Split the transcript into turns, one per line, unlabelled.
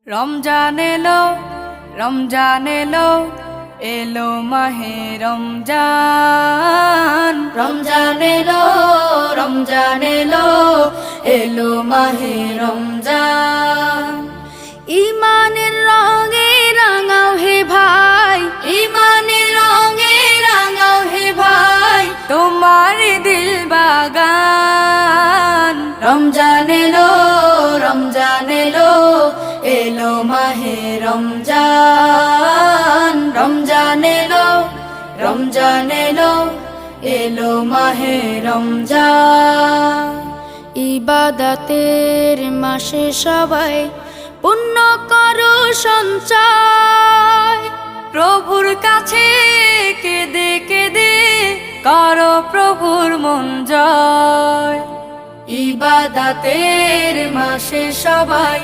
রমজান এলো, রমজান এলো, এলো মাহে রমজান। রমজান এলো, রমজান এলো, এলো মাহে রমজান। ইমানের রঙে রাঙাও হে ভাই, ইমানের রঙে রাঙাও হে ভাই, তোমার দিল বাগান। রমজান এলো, রমজান এলো, এলো মাহে রমজান। রমজান এলো, রমজান এলো, এলো মাহে রমজান। ইবাদতের মাসে সবাই পুণ্য করো সঞ্চয়, প্রভুর কাছে কেঁদে কেঁদে করো প্রভুর মন জয়। ইবাদতের মাসে সবাই